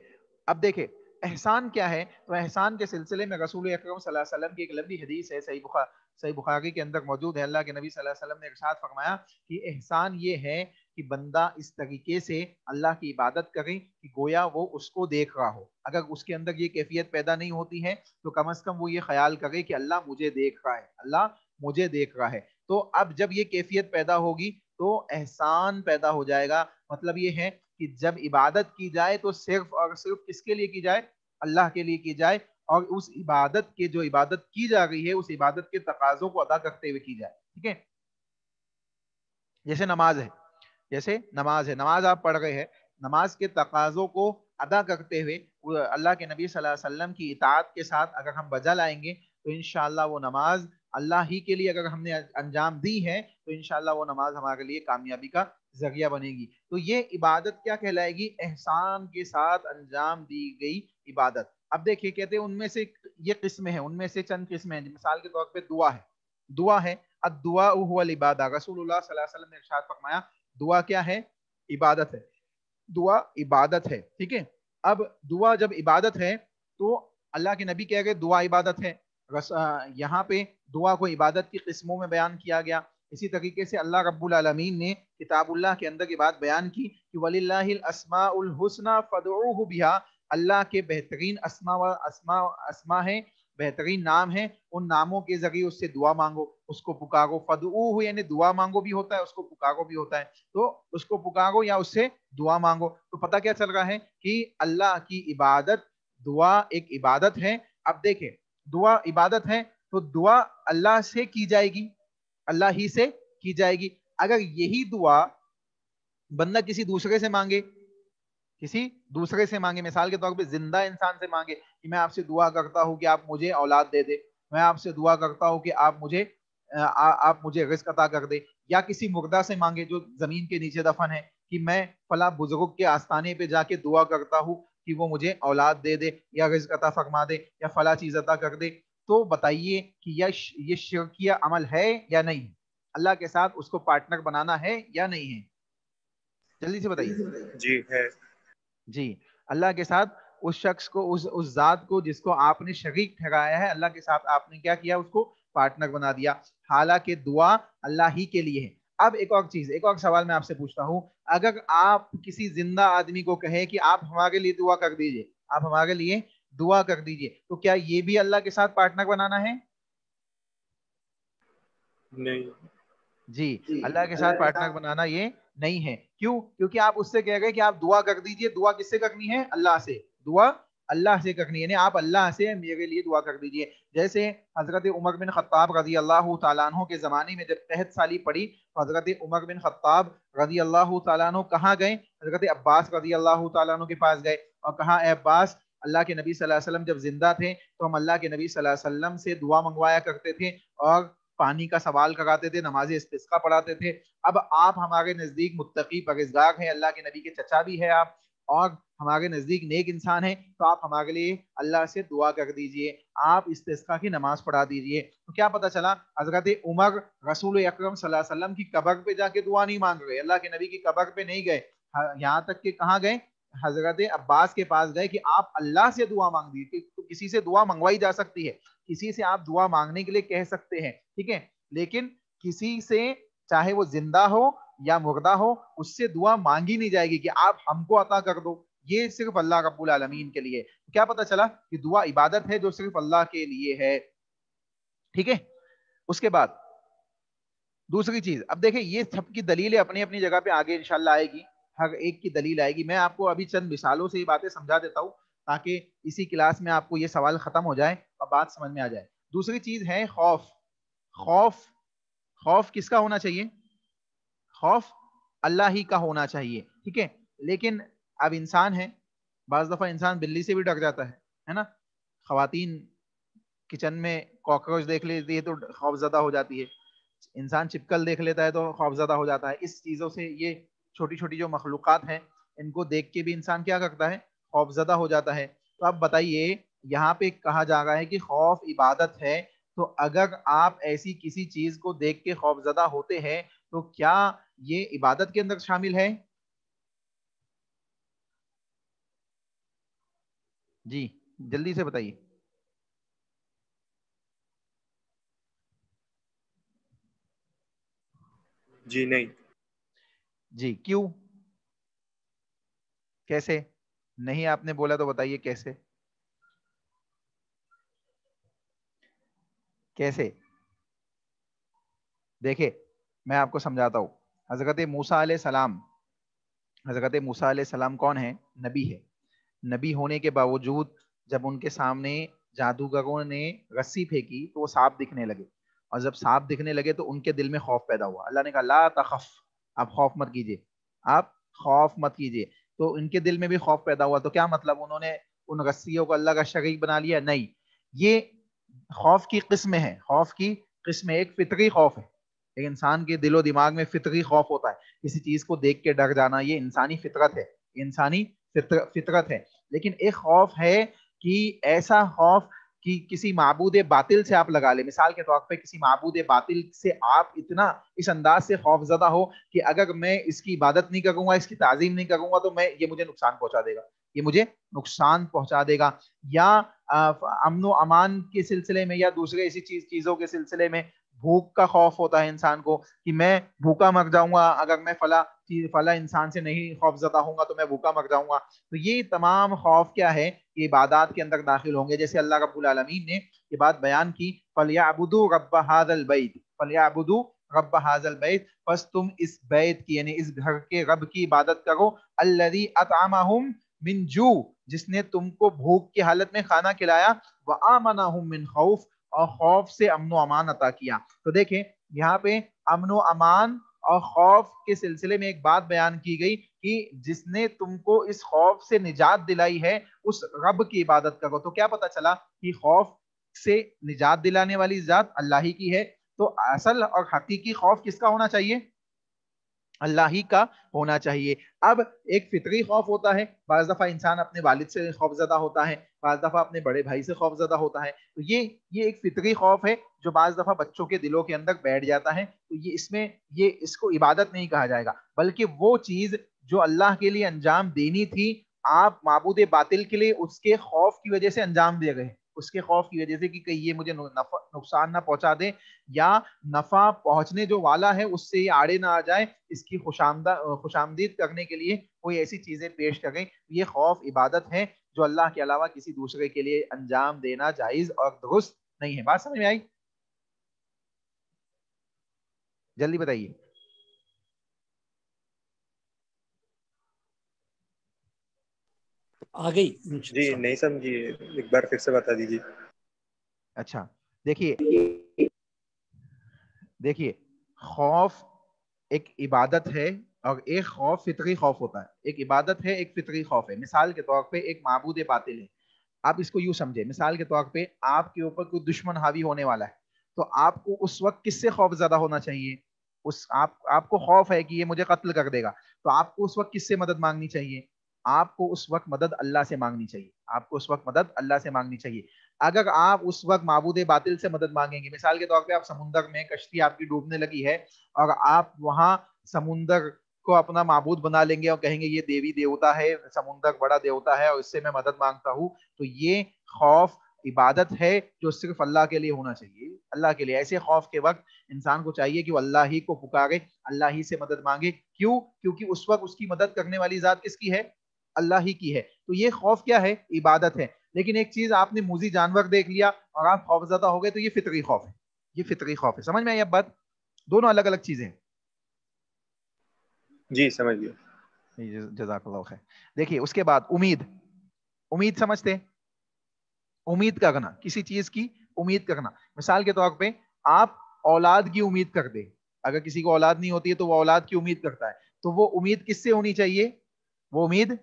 اب دیکھیں احسان کیا ہے. تو احسان کے سلسلے میں رسول اکرم صلی اللہ علیہ وسلم کی ایک لمبی حدیث ہے, صحیح بخاری کے اندر موجود ہے. اللہ کے نبی صلی اللہ علیہ وسلم نے ارشاد فرمایا کہ احسان یہ ہے کہ بندہ اس طریقے سے اللہ کی عبادت کرے کہ گویا وہ اس کو دیکھ رہا ہو. اگر اس کے اندر یہ کیفیت پیدا نہیں ہوتی ہے تو کم از کم وہ یہ خیال کرے کہ اللہ مجھے دیکھ رہا ہے, اللہ مجھے دیکھ رہا ہے. تو اب جب یہ کیفیت پیدا ہوگی تو احسان پیدا ہو جائے گا. مطلب یہ ہے کہ جب عبادت کی جائے تو صرف اور صرف کس کے لیے کی جائے, اللہ کے لیے کی جائے, اور اس عبادت کے جو عبادت کی جا رہی ہے اس عبادت کے تقاضوں کو ادا کرتے ہوئے کی جائے. ٹھیک ہے, جیسے نماز ہے, نماز آپ پڑھ رہے ہیں, نماز کے تقاضوں کو ادا کرتے ہوئے اللہ کے نبی صلی اللہ علیہ وسلم کی اطاعت کے ساتھ اگر ہم بجا لائیں گے تو انشاءاللہ وہ نماز اللہ ہی کے لیے اگر ہم نے انجام دی ہے تو انشاءاللہ وہ نماز ہمارے لیے کامیابی کا ذریعہ بنے گی. تو یہ عبادت کیا کہلائے گی, احسان کے ساتھ انجام دی گئی عبادت. اب دیکھیے کہتے ہیں ان میں سے یہ قسمیں ہیں, ان میں سے چند قسمیں ہیں. مثال کے طور پہ دعا ہے, الدعاء هو العبادہ. رسول اللہ صلی اللہ علیہ وسلم نے ارشاد فرمایا دعا کیا ہے, عبادت ہے. دعا عبادت ہے. ٹھیک ہے, اب دعا جب عبادت ہے تو اللہ کے نبی کہہ گئے دعا عبادت ہے. یہاں پہ دعا کو عبادت کی قسموں میں بیان کیا گیا. اسی طریقے سے اللہ رب العالمین نے کتاب اللہ کے اندر یہ بات بیان کی کہ وَلِلَّهِ الْأَسْمَاءُ الْحُسْنَى فَادْعُوهُ بِهَا. اللہ کے بہترین اسماء ہیں, بہترین نام ہیں, ان ناموں کے ذریعے اس سے دعا مانگو, اس کو پکارو. فَادْعُوهُ یعنی دعا مانگو بھی ہوتا ہے, اس کو پکارو بھی ہوتا ہے. تو اس کو پکارو یا اس سے دعا مانگو. تو پتہ کیا چل رہا ہے کہ اللہ کی عبادت, دعا ایک عبادت ہے. اب دیکھیں دعا عبادت ہے تو دعا اللہ سے کی جائے گی, اللہ ہی سے کی جائے گی. اگر یہی دعا بندہ کسی دوسرے سے مانگے, مثال کے طور پہ زندہ انسان سے مانگے کہ میں آپ سے دعا کرتا ہوں کہ آپ مجھے اولاد دے دے, میں آپ سے دعا کرتا ہوں کہ آپ مجھے رزق عطا کر دے, یا کسی مردہ سے مانگے جو زمین کے نیچے دفن ہے کہ میں فلاں بزرگ کے آستانے پہ جا کے دعا کرتا ہوں کہ وہ مجھے اولاد دے دے یا رزق عطا فرما دے یا فلاں چیز عطا کر دے. تو بتائیے کہ یہ شرکیہ عمل ہے یا نہیں, اللہ کے ساتھ اس کو پارٹنر بنانا ہے یا نہیں ہے, جلدی سے بتائیے. جی ہے. جی, اللہ کے ساتھ اس شخص کو, اس ذات کو جس کو آپ نے شریک ٹھہرایا ہے, اللہ کے ساتھ آپ نے کیا کیا, اس کو پارٹنر بنا دیا, حالانکہ دعا اللہ ہی کے لیے ہے. اب ایک اور سوال میں آپ سے پوچھتا ہوں, اگر آپ کسی زندہ آدمی کو کہیں کہ آپ ہمارے لیے دعا کر دیجئے, آپ ہمارے لیے دعا کر دیجئے, تو کیا یہ بھی اللہ کے ساتھ پارٹنر بنانا ہے؟ نہیں. جی, اللہ کے ساتھ پارٹنر بنانا یہ نہیں ہے. کیوں؟ کیونکہ آپ اس سے کہہ گئے کہ آپ دعا کر دیجئے. دعا کس سے کرنی ہے؟ اللہ سے. دعا اللہ سے کرنی ہے, یعنی آپ اللہ سے میرے لیے دعا کر دیجئے. جیسے حضرت عمر بن خطاب رضی اللہ تعالیٰ عنہ کے زمانے میں جب قحط سالی پڑی تو حضرت عمر بن خطاب رضی اللہ تعالیٰ عنہ کہاں گئے؟ حضرت عباس رضی اللہ تعالیٰ عنہ کے پاس گئے اور کہا اے عباس, اللہ کے نبی صلی اللہ علیہ وسلم جب زندہ تھے تو ہم اللہ کے نبی صلی اللہ علیہ وسلم سے دعا منگوایا کرتے تھے اور پانی کا سوال کراتے تھے, نماز استسقا پڑھاتے تھے. اب آپ ہمارے نزدیک متقی پرہیزگار ہیں, اللہ کے نبی کے چچا بھی ہے آپ, اور ہمارے نزدیک نیک انسان ہیں, تو آپ ہمارے لیے اللہ سے دعا کر دیجئے, آپ استسقا کی نماز پڑھا دیجئے. تو کیا پتہ چلا, حضرت عمر رسول اکرم صلی اللہ علیہ وسلم کی قبر پہ جا کے دعا نہیں مانگ رہے, اللہ کے نبی کی قبر پہ نہیں گئے, یہاں تک کہ کہاں گئے, حضرت عباس کے پاس گئے کہ آپ اللہ سے دعا مانگ دیجیے. تو کسی سے دعا منگوائی جا سکتی ہے, کسی سے آپ دعا مانگنے کے لیے کہہ سکتے ہیں, ٹھیک ہے, لیکن کسی سے چاہے وہ زندہ ہو یا مردہ ہو اس سے دعا مانگی نہیں جائے گی کہ آپ ہم کو عطا کر دو, یہ صرف اللہ رب العالمین کے لیے. کیا پتہ چلا کہ دعا عبادت ہے جو صرف اللہ کے لیے ہے. ٹھیک ہے, اس کے بعد دوسری چیز, اب دیکھیں یہ سب کی دلیلیں اپنی اپنی جگہ پہ آگے انشاءاللہ آئے گی, ہر ایک کی دلیل آئے گی. میں آپ کو ابھی چند مثالوں سے یہ باتیں سمجھا دیتا ہوں تاکہ اسی کلاس میں آپ کو یہ سوال ختم ہو جائے اور بات سمجھ میں آ جائے. دوسری چیز ہے خوف کس کا ہونا چاہیے؟ خوف اللہ ہی کا ہونا چاہیے, ٹھیک ہے. لیکن اب انسان ہے, بعض دفعہ انسان بلی سے بھی ڈر جاتا ہے نا. خواتین کچن میں کاکروچ دیکھ لیتی ہے تو خوف زدہ ہو جاتی ہے, انسان چپکل دیکھ لیتا ہے تو خوف زدہ ہو جاتا ہے. اس چیزوں سے, یہ چھوٹی چھوٹی جو مخلوقات ہیں ان کو دیکھ کے بھی انسان کیا کرتا ہے, خوف زدہ ہو جاتا ہے. تو اب بتائیے, یہاں پہ کہا جا رہا ہے کہ خوف عبادت ہے, تو اگر آپ ایسی کسی چیز کو دیکھ کے خوف زدہ ہوتے ہیں تو کیا یہ عبادت کے اندر شامل ہے؟ جی جلدی سے بتائیے. جی نہیں. جی کیوں؟ کیسے نہیں آپ نے بولا تو بتائیے کیسے. کیسے؟ دیکھیں میں آپ کو سمجھاتا ہوں. حضرت موسیٰ علیہ السلام، حضرت موسیٰ علیہ السلام کون ہے؟ نبی ہے. نبی ہونے کے باوجود جب ان کے سامنے جادوگروں نے رسی پھینکی تو وہ سانپ دکھنے لگے، اور جب سانپ دکھنے لگے تو ان کے دل میں خوف پیدا ہوا. اللہ نے کہا لا تخف، آپ خوف مت کیجیے، آپ خوف مت کیجیے. تو ان کے دل میں بھی خوف پیدا ہوا. تو کیا مطلب انہوں نے ان رسیوں کو اللہ کا شریک بنا لیا؟ نہیں، یہ خوف کی قسم ہے. خوف کی قسم ایک فطری خوف ہے. ایک انسان کے دل و دماغ میں فطری خوف ہوتا ہے، کسی چیز کو دیکھ کے ڈر جانا، یہ انسانی فطرت ہے، انسانی فطرت ہے. لیکن ایک خوف ہے کہ ایسا خوف کہ کسی معبود باطل سے آپ لگا لیں. مثال کے طور پہ کسی معبود باطل سے آپ اتنا اس انداز سے خوف زدہ ہو کہ اگر میں اس کی عبادت نہیں کروں گا، اس کی تعظیم نہیں کروں گا تو یہ مجھے نقصان پہنچا دے گا، یہ مجھے نقصان پہنچا دے گا. یا امن و امان کے سلسلے میں یا دوسرے ایسی چیزوں کے سلسلے میں بھوک کا خوف ہوتا ہے انسان کو کہ میں بھوکا مر جاؤں گا اگر میں فلاں انسان سے نہیں خوف زدہ ہوں گا تو میں بھوکا مر جاؤں گا. تو یہ تمام خوف کیا ہے؟ یہ عبادات کے اندر داخل ہوں گے. جیسے اللہ رب العالمین نے یہ بات بیان کی فَلْيَعْبُدُوا رَبَّ هَذَا الْبَيْتِ، فَلْيَعْبُدُوا رَبَّ هَذَا الْبَيْتِ، پس تم اس بیت کی یعنی اس گھر کے رب کی عبادت کرو. الَّذِي أَطْعَمَهُم مِّن جُوع، جس نے تم کو بھوک کی حالت میں کھانا کھلایا، وَآمَنَهُم مِّن خَوْف، اور خوف سے امن و امان عطا کیا. تو دیکھیں یہاں پہ امن و امان اور خوف کے سلسلے میں ایک بات بیان کی گئی کہ جس نے تم کو اس خوف سے نجات دلائی ہے اس رب کی عبادت کرو. تو کیا پتا چلا کہ خوف سے نجات دلانے والی ذات اللہ ہی کی ہے. تو اصل اور حقیقی خوف کس کا ہونا چاہیے؟ اللہ ہی کا ہونا چاہیے. اب ایک فطری خوف ہوتا ہے، بعض دفعہ انسان اپنے والد سے خوف زدہ ہوتا ہے، بعض دفعہ اپنے بڑے بھائی سے خوف زدہ ہوتا ہے. تو یہ ایک فطری خوف ہے جو بعض دفعہ بچوں کے دلوں کے اندر بیٹھ جاتا ہے. تو اس کو عبادت نہیں کہا جائے گا، بلکہ وہ چیز جو اللہ کے لیے انجام دینی تھی آپ معبود باطل کے لیے اس کے خوف کی وجہ سے انجام دے گئے، اس کے خوف کی وجہ سے کہ کہیں یہ مجھے نقصان نہ پہنچا دے یا نفع پہنچنے جو والا ہے اس سے یہ آڑے نہ آ جائے، اس کی خوش آمدید کرنے کے لیے کوئی ایسی چیزیں پیش کریں. یہ خوف عبادت ہے جو اللہ کے علاوہ کسی دوسرے کے لیے انجام دینا جائز اور درست نہیں ہے. بات سمجھ میں آئی؟ جلدی بتائیے. آ گئی جی نہیں سمجھیے، ایک بار پھر سے بتا دیجیے. اچھا دیکھیے خوف ایک عبادت ہے اور ایک خوف فطری خوف ہوتا ہے. ایک عبادت ہے، ایک فطری خوف ہے. مثال کے طور پہ ایک معبود باطل ہے، آپ اس کو یوں سمجھے. مثال کے طور پہ آپ کے اوپر کوئی دشمن حاوی ہونے والا ہے تو آپ کو اس وقت کس سے خوف زدہ ہونا چاہیے؟ آپ کو خوف ہے کہ یہ مجھے قتل کر دے گا، تو آپ کو اس وقت کس سے مدد مانگنی چاہیے؟ آپ کو اس وقت مدد اللہ سے مانگنی چاہیے. آپ کو اس وقت مدد اللہ سے مانگنی چاہیے. اگر آپ اس وقت معبود باطل سے مدد مانگیں گے، مثال کے طور پہ آپ سمندر میں کشتی آپ کی ڈوبنے لگی ہے اور آپ وہاں سمندر کو اپنا معبود بنا لیں گے اور کہیں گے یہ دیوی دیوتا ہے، سمندر بڑا دیوتا ہے اور اس سے میں مدد مانگتا ہوں، تو یہ خوف عبادت ہے جو صرف اللہ کے لیے ہونا چاہیے، اللہ کے لیے. ایسے خوف کے وقت انسان کو چاہیے کہ وہ اللہ ہی کو پکارے، اللہ ہی سے مدد مانگے. کیوں؟ کیونکہ اس وقت اس کی مدد کرنے والی ذات کس کی ہے؟ اللہ ہی کی ہے. تو یہ خوف کیا ہے؟ عبادت ہے. لیکن ایک چیز آپ نے موذی جانور دیکھ لیا اور آپ خوف زدہ ہو گئے تو یہ فطری خوف ہے. یہ فطری خوف ہے. سمجھ میں آئی اب بات؟ دونوں الگ الگ چیزیں ہیں. جی سمجھ گیا. جزاک اللہ خیر. دیکھیے اس کے بعد امید سمجھتے ہیں؟ امید کرنا، کسی چیز کی امید کرنا. مثال کے طور پہ آپ اولاد کی امید کر دیں. اگر کسی کو اولاد نہیں ہوتی ہے تو وہ اولاد کی امید کرتا ہے، تو وہ امید کس سے ہونی چاہیے؟ وہ امید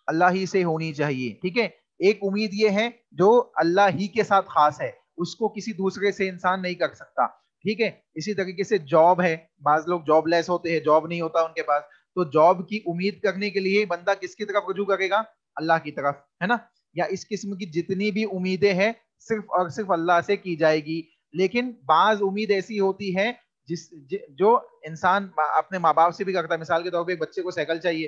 اللہ ہی سے ہونی چاہیے. ٹھیک ہے. ایک امید یہ ہے جو اللہ ہی کے ساتھ خاص ہے، اس کو کسی دوسرے سے انسان نہیں کر سکتا. ٹھیک ہے. اسی طریقے سے جاب ہے، بعض لوگ جاب لیس ہوتے ہیں، جاب نہیں ہوتا ان کے پاس، تو جاب کی امید کرنے کے لیے بندہ کس کی طرف رجوع کرے گا؟ اللہ کی طرف، ہے نا. یا اس قسم کی جتنی بھی امیدیں ہیں صرف اور صرف اللہ سے کی جائے گی. لیکن بعض امید ایسی ہوتی ہے جو انسان اپنے ماں باپ سے بھی کرتا ہے. مثال کے طور پہ ایک بچے کو سائیکل چاہیے،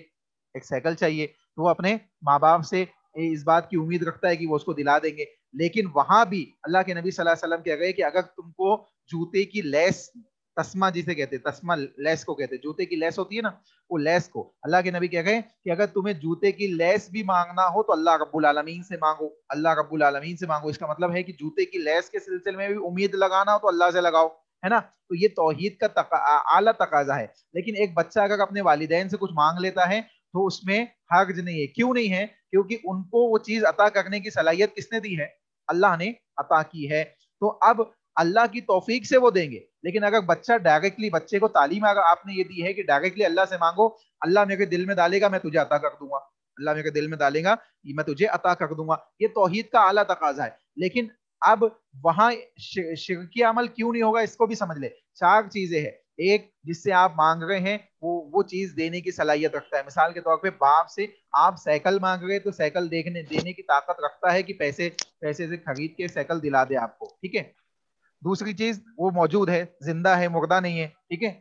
ایک سائیکل چاہیے، تو وہ اپنے ماں باپ سے اس بات کی امید رکھتا ہے کہ وہ اس کو دلا دیں گے. لیکن وہاں بھی اللہ کے نبی صلی اللہ علیہ وسلم کہہ گئے کہ اگر تم کو جوتے کی لیس، تسمہ جسے کہتے ہیں، تسمہ لیس کو کہتے ہیں، جوتے کی لیس ہوتی ہے نا، وہ لیس کو اللہ کے نبی کہہ گئے کہ اگر تمہیں جوتے کی لیس بھی مانگنا ہو تو اللہ رب العالمین سے مانگو، اللہ رب العالمین سے مانگو. اس کا مطلب ہے کہ جوتے کی لیس کے سلسلے میں بھی امید لگانا ہو تو اللہ سے لگاؤ، ہے نا. تو یہ توحید کا اعلیٰ تقاضا ہے. لیکن ایک بچہ اگر اپنے والدین سے کچھ مانگ لیتا ہے تو اس میں حرج نہیں ہے. کیوں نہیں ہے؟ کیونکہ ان کو وہ چیز عطا کرنے کی صلاحیت کس نے دی ہے؟ اللہ نے عطا کی ہے. تو اب اللہ کی توفیق سے وہ دیں گے. لیکن اگر بچہ ڈائریکٹلی، بچے کو تعلیم اگر آپ نے یہ دی ہے کہ ڈائریکٹلی اللہ سے مانگو، اللہ میرے دل میں ڈالے گا میں تجھے عطا کر دوں گا، اللہ میرے دل میں ڈالے گا میں تجھے عطا کر دوں گا، یہ توحید کا اعلیٰ تقاضا ہے. لیکن اب وہاں شرکی عمل کیوں نہیں ہوگا اس کو بھی سمجھ لے. 4 چیزیں ہیں. ایک، جس سے آپ مانگ رہے ہیں وہ چیز دینے کی صلاحیت رکھتا ہے. مثال کے طور پہ باپ سے آپ سائیکل مانگ رہے تو سائیکل دینے کی طاقت رکھتا ہے کہ پیسے سے خرید کے سائیکل دلا دے آپ کو، ٹھیک ہے. دوسری چیز، وہ موجود ہے، زندہ ہے، مردہ نہیں ہے، ٹھیک ہے،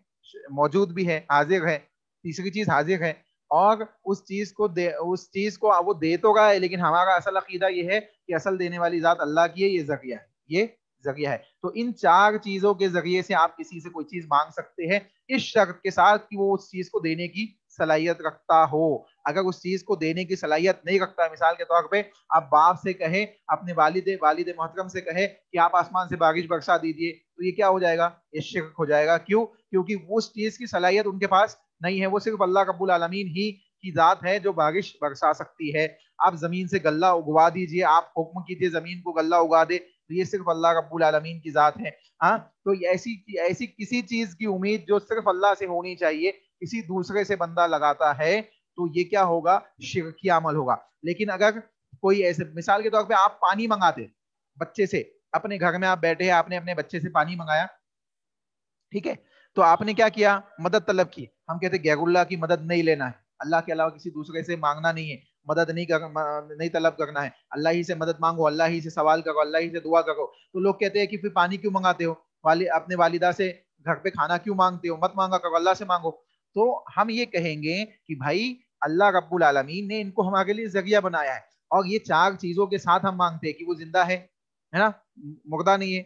موجود بھی ہے، حاضر ہے. تیسری چیز حاضر ہے، اور اس چیز کو وہ دے تو رہا ہے، لیکن ہمارا اصل عقیدہ یہ ہے کہ اصل دینے والی ذات اللہ کی ہے، یہ ذریعہ ہے، یہ ذریعہ ہے. تو ان 4 چیزوں کے ذریعے سے آپ کسی سے کوئی چیز مانگ سکتے ہیں، اس شرط کے ساتھ کہ وہ اس چیز کو دینے کی صلاحیت رکھتا ہو. اگر اس چیز کو دینے کی صلاحیت نہیں رکھتا، مثال کے طور پہ آپ باپ سے کہیں، اپنے والد محترم سے کہیں کہ آپ آسمان سے بارش برسا دیجیے، تو یہ کیا ہو جائے گا؟ یہ شرک ہو جائے گا. کیوں؟ کیونکہ اس چیز کی صلاحیت ان کے پاس نہیں ہے. وہ صرف اللہ رب العالمین ہی کی ذات ہے جو بارش برسا سکتی ہے. آپ زمین سے غلہ اگوا دیجیے، آپ حکم کیجیے زمین کو غلہ اگا دے، تو یہ صرف اللہ رب العالمین کی ذات ہے. ہاں، تو ایسی کسی چیز کی امید جو صرف اللہ سے ہونی چاہیے کسی دوسرے سے بندہ لگاتا ہے تو یہ کیا ہوگا؟ شرکی عمل ہوگا. لیکن اگر کوئی ایسے، مثال کے طور پہ آپ پانی منگاتے بچے سے، اپنے گھر میں آپ بیٹھے ہیں، آپ نے اپنے بچے سے پانی منگایا، ٹھیک ہے، تو آپ نے کیا کیا؟ مدد طلب کی. ہم کہتے ہیں غیر اللہ کی مدد نہیں لینا ہے، اللہ کے علاوہ کسی دوسرے سے مانگنا نہیں ہے، مدد نہیں طلب کرنا ہے، اللہ ہی سے مدد مانگو، اللہ ہی سے سوال کرو، اللہ ہی سے دعا کرو. تو لوگ کہتے ہیں کہ پھر پانی کیوں منگاتے ہو؟ اپنے والدہ سے گھر پہ کھانا کیوں مانگتے ہو؟ مت مانگا کرو، اللہ سے مانگو. تو ہم یہ کہیں گے کہ بھائی اللہ رب العالمین نے ان کو ہمارے لیے ذریعہ بنایا ہے، اور یہ 4 چیزوں کے ساتھ ہم مانگتے ہیں کہ وہ زندہ ہے نا، مردہ نہیں ہے،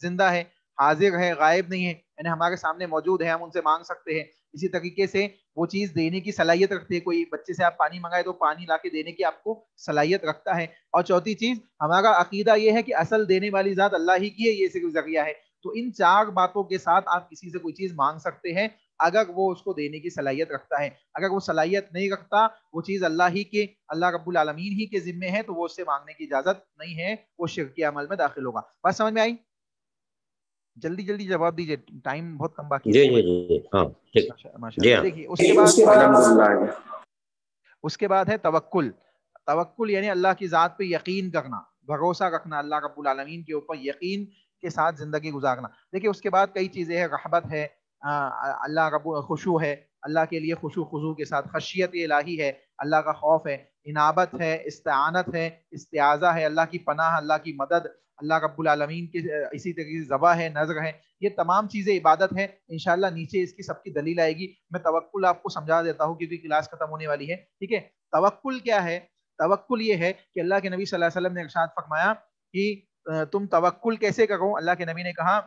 زندہ ہے، حاضر ہے، غائب نہیں ہے، یعنی ہمارے سامنے موجود ہے، ہم ان سے مانگ سکتے ہیں. اسی طریقے سے وہ چیز دینے کی صلاحیت رکھتے ہیں. کوئی بچے سے آپ پانی منگائے تو پانی لا کے دینے کی آپ کو صلاحیت رکھتا ہے. اور چوتھی چیز، ہمارا عقیدہ یہ ہے کہ اصل دینے والی ذات اللہ ہی کی ہے، یہ صرف ذریعہ ہے. تو ان 4 باتوں کے ساتھ آپ کسی سے کوئی چیز مانگ سکتے ہیں اگر وہ اس کو دینے کی صلاحیت رکھتا ہے. اگر وہ صلاحیت نہیں رکھتا، وہ چیز اللہ رب العالمین ہی کے ذمے ہے، تو وہ اس سے مانگنے کی اجازت نہیں ہے، وہ شرکی عمل میں داخل ہوگا. بات سمجھ میں آئی؟ جلدی جلدی جواب دیجیے، ٹائم بہت کم باقی جی ہے. جی جی ہاں ٹھیک ماشاء جی اللہ. ہاں. دیکھیے اس کے بعد ہے توکل. توکل یعنی اللہ کی ذات پہ یقین کرنا، بھروسہ رکھنا، اللہ رب العالمین کے اوپر یقین کے ساتھ زندگی گزارنا. دیکھیے اس کے بعد کئی چیزیں ہیں، رحمت ہے، اللہ رب خشوع ہے، اللہ کے لیے خشوع خضوع کے ساتھ، خشیت الہی ہے، اللہ کا خوف ہے، انابت ہے، استعانت ہے، استعاذہ ہے، اللہ کی پناہ، اللہ کی مدد، اللہ رب العالمین کی اسی طریقے سے ذبح ہے، نذر ہے. یہ تمام چیزیں عبادت ہے. انشاءاللہ نیچے اس کی سب کی دلیل آئے گی. میں توکل آپ کو سمجھا دیتا ہوں کیونکہ کلاس ختم ہونے والی ہے، ٹھیک ہے. توکل کیا ہے؟ توکل یہ ہے کہ اللہ کے نبی صلی اللہ علیہ وسلم نے ارشاد فرمایا کہ تم توکل کیسے کرو. اللہ کے نبی نے کہا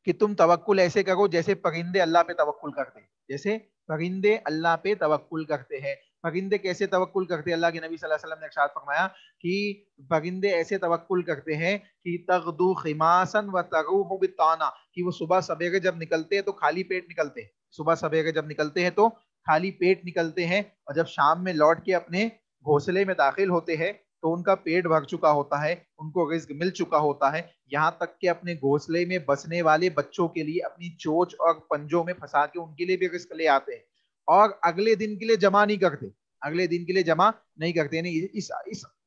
کہ تم توکل ایسے کرو جیسے پرندے اللہ پہ توکل کرتے ہیں، جیسے پرندے اللہ پہ توکل کرتے ہیں. پرندے کیسے توکل کرتے ہیں؟ اللہ کے نبی صلی اللہ علیہ وسلم نے ارشاد فرمایا کہ پرندے ایسے توکل کرتے ہیں کہ تغدو خماسا وتروح بطانا، کہ وہ صبح سویرے جب نکلتے ہیں تو خالی پیٹ نکلتے ہیں، صبح سویرے جب نکلتے ہیں تو خالی پیٹ نکلتے ہیں، اور جب شام میں لوٹ کے اپنے گھونسلے میں داخل ہوتے ہیں تو ان کا پیٹ بھر چکا ہوتا ہے، ان کو رزق مل چکا ہوتا ہے، یہاں تک کہ اپنے گھونسلے میں بسنے والے بچوں کے لیے اپنی چوچ اور پنجوں میں پھنسا کے ان کے لیے بھی رزق لے آتے ہیں، اور اگلے دن کے لیے جمع نہیں کرتے، اگلے دن کے لیے جمع نہیں کرتے. یعنی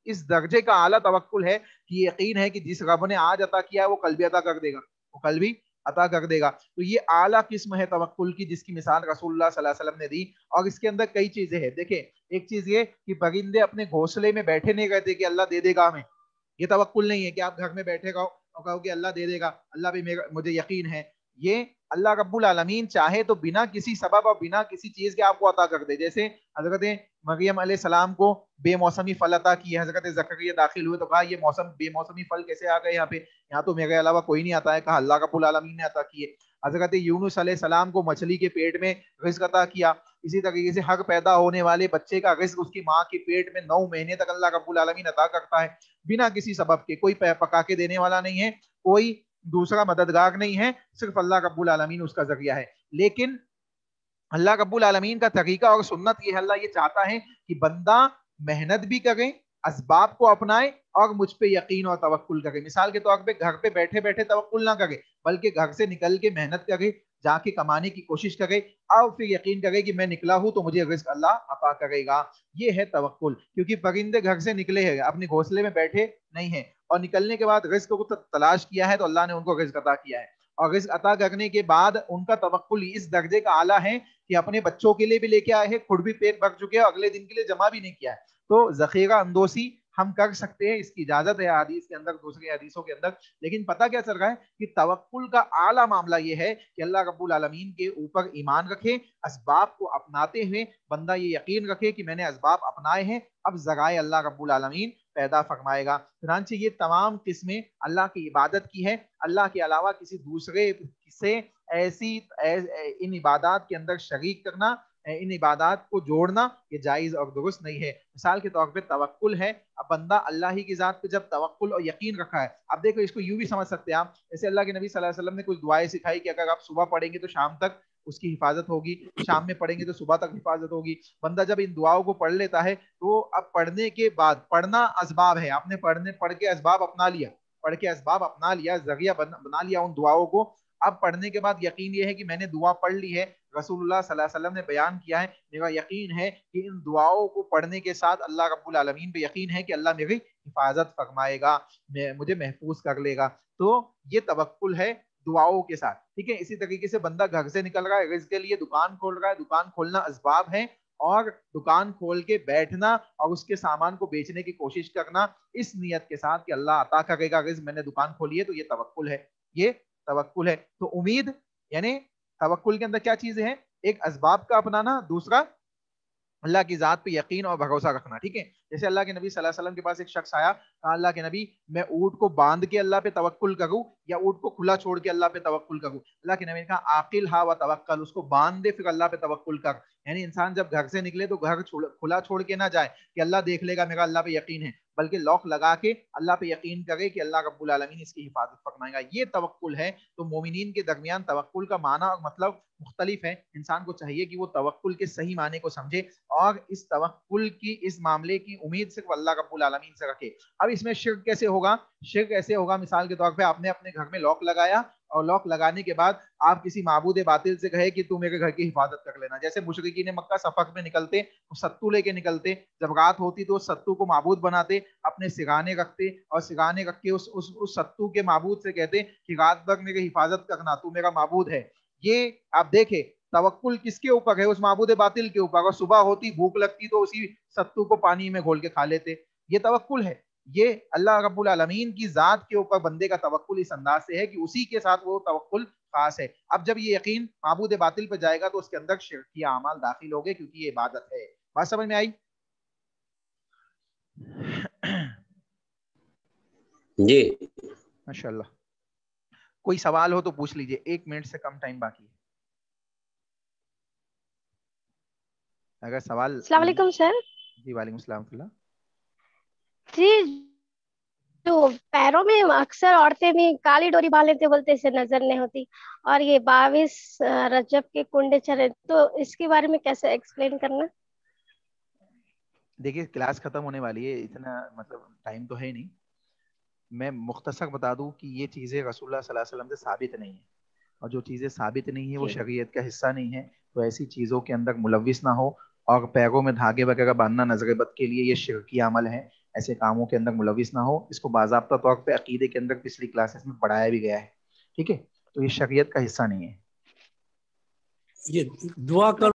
اس درجے کا اعلیٰ توکل ہے کہ یقین ہے کہ جس رب نے آج عطا کیا ہے وہ کل بھی عطا کر دے گا، وہ کل بھی عطا کر دے گا. تو یہ اعلیٰ قسم ہے توکل کی، جس کی مثال رسول اللہ صلی اللہ علیہ وسلم نے دی. اور اس کے اندر کئی چیزیں ہیں. دیکھیں ایک چیز یہ کہ پرندے اپنے گھونسلے میں بیٹھے نہیں رہتے کہ اللہ دے دے گا ہمیں، یہ توکل نہیں ہے کہ آپ گھر میں بیٹھے رہو اور کہو کہ اللہ دے دے گا، اللہ بھی مجھے یقین ہے. یہ اللہ رب العالمین چاہے تو بنا کسی سبب اور بنا کسی چیز کے آپ کو عطا کر دے. جیسے حضرت مریم علیہ السلام کو بے موسمی پھل عطا کیے, حضرت زکریا داخل ہوئے تو کہا یہ بے موسمی پھل کیسے آ گئے یہاں پہ, یہاں تو میرے علاوہ کوئی نہیں آتا ہے, کہا اللہ رب العالمین نے عطا کیے. حضرت یونس علیہ السلام کو مچھلی کے پیٹ میں رزق عطا کیا. اسی طریقے سے ہر پیدا ہونے والے بچے کا رزق اس کی ماں کے پیٹ میں 9 مہینے تک اللہ رب العالمین عطا کرتا ہے بنا کسی سبب کے. کوئی پکا کے دینے والا نہیں ہے, کوئی دوسرا مددگار نہیں ہے, صرف اللہ رب العالمین اس کا ذریعہ ہے. لیکن اللہ رب العالمین کا طریقہ اور سنت یہ ہے, اللہ یہ چاہتا ہے کہ بندہ محنت بھی کرے, اسباب کو اپنائے اور مجھ پہ یقین اور توکل کرے. مثال کے طور پہ گھر پہ بیٹھے بیٹھے توکل نہ کرے, بلکہ گھر سے نکل کے محنت کرے, جا کے کمانے کی کوشش کرے, اور پھر یقین کرے کہ میں نکلا ہوں تو مجھے رزق اللہ عطا کرے گا. یہ ہے توکل. کیونکہ پرندے گھر سے نکلے ہیں, اپنے گھونسلے میں بیٹھے نہیں ہیں, اور نکلنے کے بعد رزق کو تلاش کیا ہے تو اللہ نے ان کو رزق عطا کیا ہے. اور رزق عطا کرنے کے بعد ان کا توکل اس درجے کا اعلیٰ ہے کہ اپنے بچوں کے لیے بھی لے کے آئے ہیں, خود بھی پیٹ بھر چکے ہیں, اگلے دن کے لیے جمع بھی نہیں کیا ہے. تو ذخیرہ اندوسی ہم کر سکتے ہیں, اس کی اجازت ہے حدیث کے اندر, دوسرے حدیثوں کے اندر. لیکن پتہ کیا چل رہا ہے کہ توکل کا اعلیٰ معاملہ یہ ہے کہ اللہ رب العالمین کے اوپر ایمان رکھے, اسباب کو اپناتے ہوئے بندہ یہ یقین رکھے کہ میں نے اسباب اپنائے ہیں, اب ذرائع اللہ رب العالمین پیدا فرمائے گا. چنانچہ یہ تمام قسمیں اللہ کی عبادت کی ہے. اللہ کے علاوہ کسی دوسرے سے ایسی ان عبادات کے اندر شریک کرنا, ان عبادات کو جوڑنا یہ جائز اور درست نہیں ہے. مثال کے طور پہ توکل ہے, اب بندہ اللہ ہی کی ذات پہ جب توکل اور یقین رکھا ہے, اب دیکھو اس کو یوں بھی سمجھ سکتے ہیں آپ, جیسے اللہ کے نبی صلی اللہ علیہ وسلم نے کچھ دعائیں سکھائی کہ اگر آپ صبح پڑھیں گے تو شام تک اس کی حفاظت ہوگی, شام میں پڑھیں گے تو صبح تک حفاظت ہوگی. بندہ جب ان دعاؤں کو پڑھ لیتا ہے تو اب پڑھنے کے بعد, پڑھنا اسباب ہے, آپ نے پڑھ کے اسباب اپنا لیا, ذریعہ بنا لیا ان دعاؤں کو. اب پڑھنے کے بعد یقین یہ ہے کہ میں نے دعا پڑھ لی ہے, رسول اللہ صلی اللہ علیہ وسلم نے بیان کیا ہے, میرا یقین ہے کہ ان دعاؤں کو پڑھنے کے ساتھ اللہ رب العالمین پہ یقین ہے کہ اللہ میری حفاظت فرمائے گا, مجھے محفوظ کر لے گا. تو یہ توکل ہے دعاؤں کے ساتھ, ٹھیک ہے. اسی طریقے سے بندہ گھر سے نکل رہا ہے رزق کے لیے, دکان کھول رہا ہے, دکان کھولنا اسباب ہے, اور دکان کھول کے بیٹھنا اور اس کے سامان کو بیچنے کی کوشش کرنا اس نیت کے ساتھ کہ اللہ عطا کرے گا رزق, میں نے دکان کھولی ہے تو یہ توکل ہے, یہ توکل ہے. تو امید, یعنی توکل کے اندر کیا چیزیں ہیں, ایک اسباب کا اپنانا, دوسرا اللہ کی ذات پہ یقین اور بھروسہ رکھنا, ٹھیک ہے. جیسے اللہ کے نبی صلی اللہ علیہ وسلم کے پاس ایک شخص آیا, کہا اللہ کے نبی میں اونٹ کو باندھ کے اللہ پہ توکل کروں یا اونٹ کو کھلا چھوڑ کے اللہ پہ توکل کروں. اللہ کے نبی نے کہا عاقل ہا و توکل, اس کو باندھ دے پھر اللہ پہ توکل کر. یعنی انسان جب گھر سے نکلے تو گھر کھلا چھوڑ کے نہ جائے کہ اللہ دیکھ لے گا, میرا اللہ پہ یقین ہے, بلکہ لاک لگا کے اللہ پہ یقین کرے کہ اللہ رب العالمین اس کی حفاظت فرمائے گا. یہ توکل ہے. تو مومنین کے درمیان توکل کا معنی اور مطلب مختلف ہے. انسان کو چاہیے کہ وہ توکل کے صحیح معنی کو سمجھے اور اس توکل کی, اس معاملے کی امید صرف اللہ رب العالمین سے رکھے. اب اس میں شرک کیسے ہوگا؟ شرک ایسے ہوگا, مثال کے طور پہ آپ نے اپنے گھر میں لاک لگایا اور لاک لگانے کے بعد آپ کسی معبود باطل سے کہے کہ تو میرے گھر کی حفاظت کر لینا. جیسے مشرکین مکہ سفر میں نکلتے, ستو لے کے نکلتے, جب رات ہوتی تو ستو کو معبود بناتے, اپنے سگانے رکھتے اور سگانے رکھ کے اس ستو کے معبود سے کہتے کہ رات بھر میری حفاظت کرنا, تو میرا معبود ہے. یہ آپ دیکھیں توکل کس کے اوپر ہے؟ اس معبود باطل کے اوپر. اور صبح ہوتی بھوک لگتی تو اسی ستو کو پانی میں گھول کے کھا لیتے. یہ توکل ہے. یہ اللہ رب العالمین کی ذات کے اوپر بندے کا توکل اس انداز سے ہے کہ اسی کے ساتھ وہ توکل خاص ہے. اب جب یہ یقین معبود باطل پہ جائے گا تو اس کے اندر شرکیہ اعمال داخل ہو گئے, کیونکہ یہ عبادت ہے. بات سمجھ میں آئی؟ جی ماشاءاللہ. کوئی سوال ہو تو پوچھ لیجئے, 1 منٹ سے کم ٹائم باقی ہے. اگر سوال. السلام علیکم سر. جی وعلیکم السلام. جی جو پیروں میں اکثر عورتیں بھی کالی ڈوری باندھ لیتے, بولتے اسے نظر نہیں ہوتی, اور یہ 22 رجب کے کنڈے چڑھے, تو اس کے بارے میں کیسے ایکسپلین کرنا؟ دیکھیے کلاس ختم ہونے والی ہے, اتنا مطلب ٹائم تو ہے نہیں. میں مختصر بتا دوں کہ یہ چیزیں رسول اللہ صلی اللہ علیہ وسلم سے ثابت نہیں ہیں, اور جو چیزیں ثابت نہیں ہیں وہ شریعت کا حصہ نہیں ہے. تو ایسی چیزوں کے اندر ملوث نہ ہو, اور پیروں میں دھاگے وغیرہ باندھنا نظر بد کے لیے یہ شرکی عمل ہے, ایسے کاموں کے اندر ملوث نہ ہو. اس کو باضابطہ طور پہ عقیدے کے اندر پچھلی کلاسز میں پڑھایا بھی گیا ہے, ٹھیک ہے. تو یہ شریعت کا حصہ نہیں ہے. یہ دعا کر